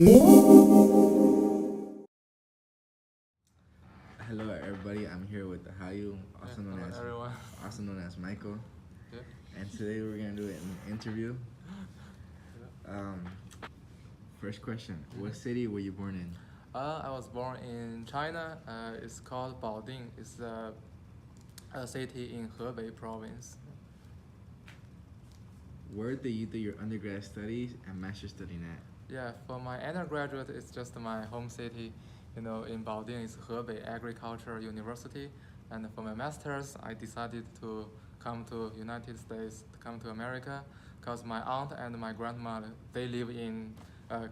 Hello, everybody. I'm here with Haoyu, Hello everyone. also known as Michael, Yeah. and today we're gonna do an interview. Um, First question: What city were you born in? I was born in China. It's called Baoding. It's a city in Hebei province. Where did you do your undergrad studies and master's studying at? Yeah, for my undergraduate, it's just my home city. In Baoding, it's Hebei Agricultural University. And for my master's, I decided to come to United States, to come to America, because my aunt and my grandmother, they live in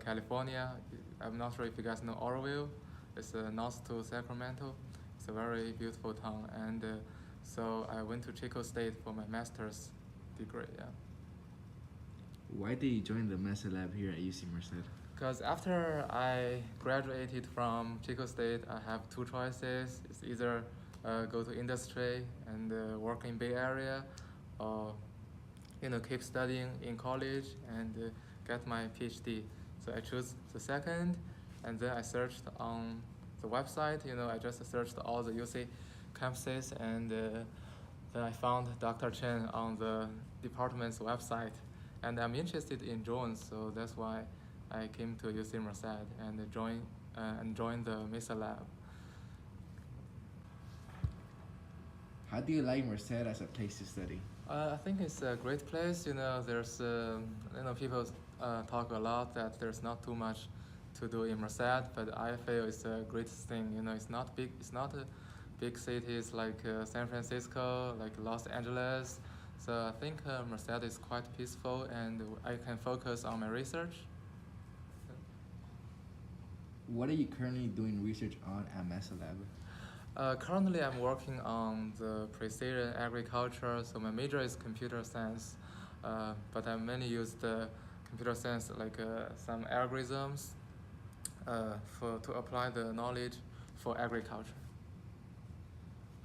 California. I'm not sure if you guys know Oroville. It's north to Sacramento. It's a very beautiful town. And so I went to Chico State for my master's degree. Yeah. Why did you join the MESA Lab here at UC Merced? Because after I graduated from Chico State, I have two choices. It's either go to industry and work in Bay Area, or keep studying in college and get my PhD. So I chose the second, and then I searched on the website. I just searched all the UC campuses, and then I found Dr. Chen on the department's website, and I'm interested in drones, so that's why I came to UC Merced and joined the MESA Lab. How do you like Merced as a place to study? I think it's a great place. There's people talk a lot that there's not too much to do in Merced, but I feel it's a great thing. It's not big. It's not a big cities like San Francisco, like Los Angeles. So I think Merced is quite peaceful, and I can focus on my research. What are you currently doing research on at MESA Lab? Currently, I'm working on the precision agriculture, so my major is computer science, but I mainly use the computer science like some algorithms to apply the knowledge for agriculture.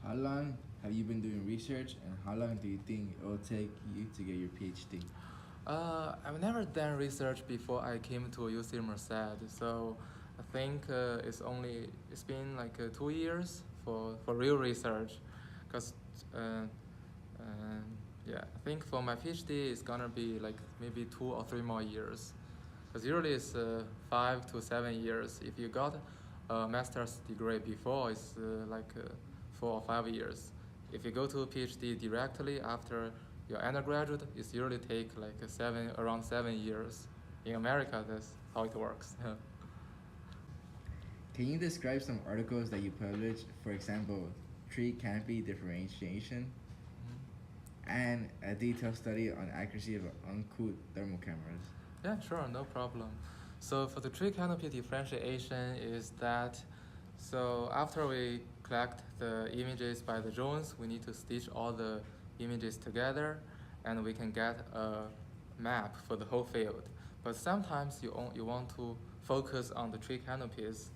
How long have you been doing research, and how long do you think it will take you to get your PhD? I've never done research before I came to UC Merced, so I think it's been like 2 years for real research, because yeah, I think for my PhD it's gonna be like maybe 2 or 3 more years, because usually it's 5 to 7 years. If you got a master's degree before, it's 4 or 5 years. If you go to a PhD directly after your undergraduate, it's usually take like around 7 years. In America, that's how it works. Can you describe some articles that you published, for example, tree canopy differentiation and a detailed study on accuracy of uncooled thermal cameras? Yeah, sure, no problem. So for the tree canopy differentiation is that, so after we collect the images by the drones, we need to stitch all the images together, and we can get a map for the whole field. But sometimes you want to focus on the tree canopies.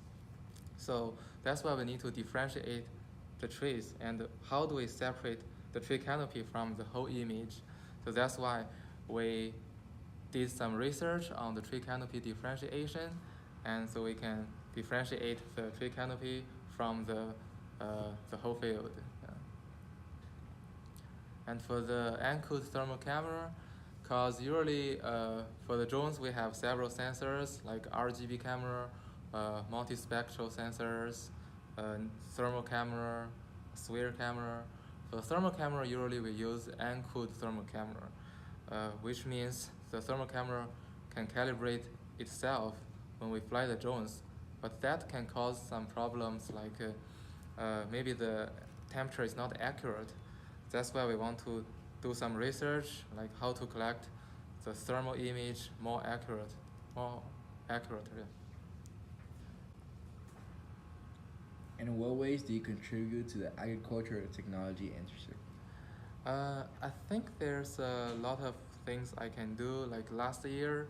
So that's why we need to differentiate the trees, and how do we separate the tree canopy from the whole image. So that's why we did some research on the tree canopy differentiation, and so we can differentiate the tree canopy from the whole field. And for the uncooled thermal camera, because usually for the drones we have several sensors like RGB camera, multispectral sensors, thermal camera, sphere camera. For the thermal camera, usually we use uncooled thermal camera, which means the thermal camera can calibrate itself when we fly the drones, but that can cause some problems like maybe the temperature is not accurate. That's why we want to do some research, like how to collect the thermal image more accurately. And in what ways do you contribute to the agriculture technology industry? I think there's a lot of things I can do. Like last year,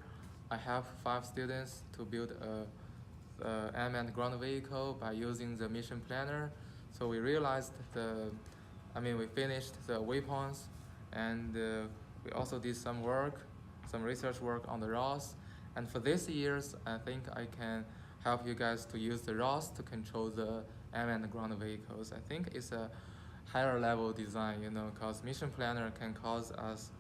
I have 5 students to build a unmanned ground vehicle by using the mission planner. So we realized we finished the waypoints, and we also did some research work on the ROS, And for this years, I think I can help you guys to use the ROS to control the unmanned ground vehicles. I think it's a higher level design, because mission planner can cause us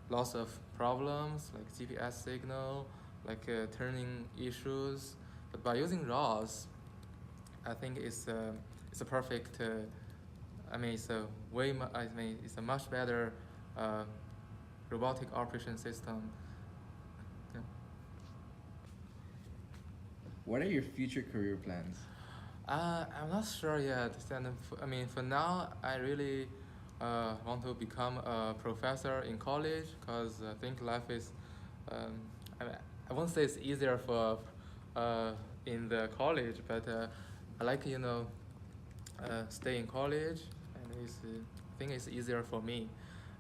lots of problems like GPS signal, like turning issues. But by using ROS, I think it's a perfect. It's a it's a much better robotic operation system. Yeah. What are your future career plans? I'm not sure yet. For now, I really want to become a professor in college because I think life is. I won't say it's easier for in the college, but I like stay in college, and I think it's easier for me.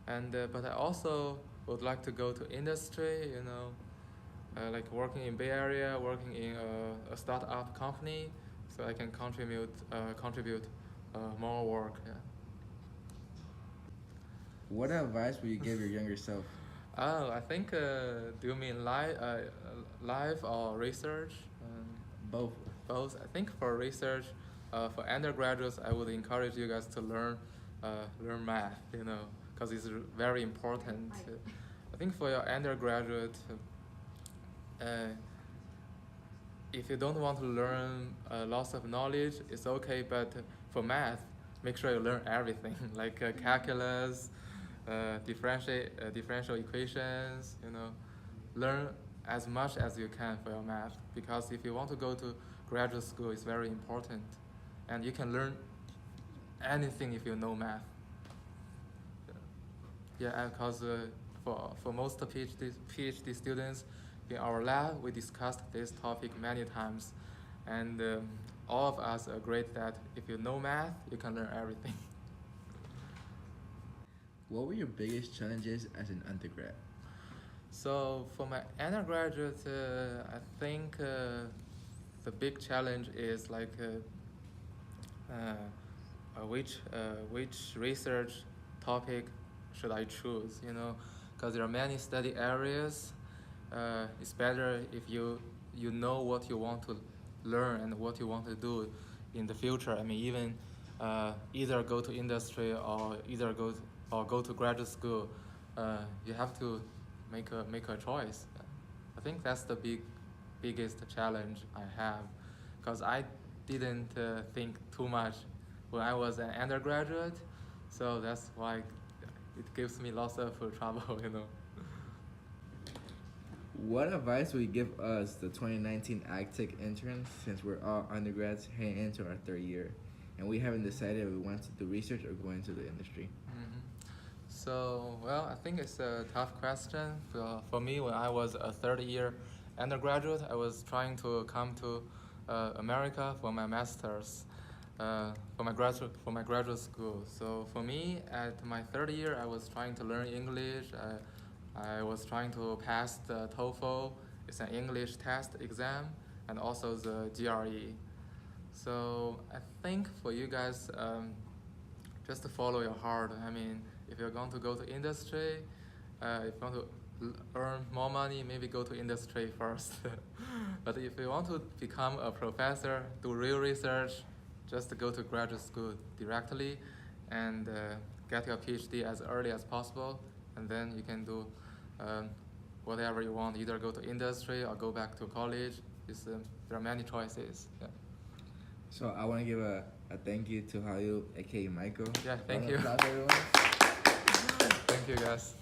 And but I also would like to go to industry. Like working in Bay Area, working in a startup company, so I can contribute more work. Yeah. What advice would you give your younger self? Oh, I think do you mean live or research? Both. Both. I think for research, for undergraduates, I would encourage you guys to learn math. Because it's very important. I think for your undergraduate. If you don't want to learn lots of knowledge, it's okay. But for math, make sure you learn everything, like calculus, differential equations. Learn as much as you can for your math. Because if you want to go to graduate school, it's very important, and you can learn anything if you know math. Yeah, because for most PhD students. In our lab, we discussed this topic many times, and all of us agreed that if you know math, you can learn everything. What were your biggest challenges as an undergrad? So for my undergraduate, I think the big challenge is like which research topic should I choose? Because there are many study areas. It's better if you know what you want to learn and what you want to do in the future. Even either go to industry or go to graduate school. You have to make a choice. I think that's the biggest challenge I have, because I didn't think too much when I was an undergraduate, so that's why it gives me lots of trouble. What advice would you give us, the 2019 AgTech interns, since we're all undergrads heading into our third year, and we haven't decided if we want to do research or go into the industry? Mm-hmm. So, well, I think it's a tough question. For me, when I was a third year undergraduate, I was trying to come to America for my master's, for my graduate school. So for me, at my third year, I was trying to learn English. I was trying to pass the TOEFL. It's an English test exam, and also the GRE. So I think for you guys, just to follow your heart. If you're going to go to industry, if you want to earn more money, maybe go to industry first. But if you want to become a professor, do real research, just go to graduate school directly and get your PhD as early as possible, and then you can do whatever you want, either go to industry or go back to college. There are many choices. Yeah. So I want to give a thank you to Haoyu, aka Michael. Yeah, thank you. Applause, everyone. Thank you, guys.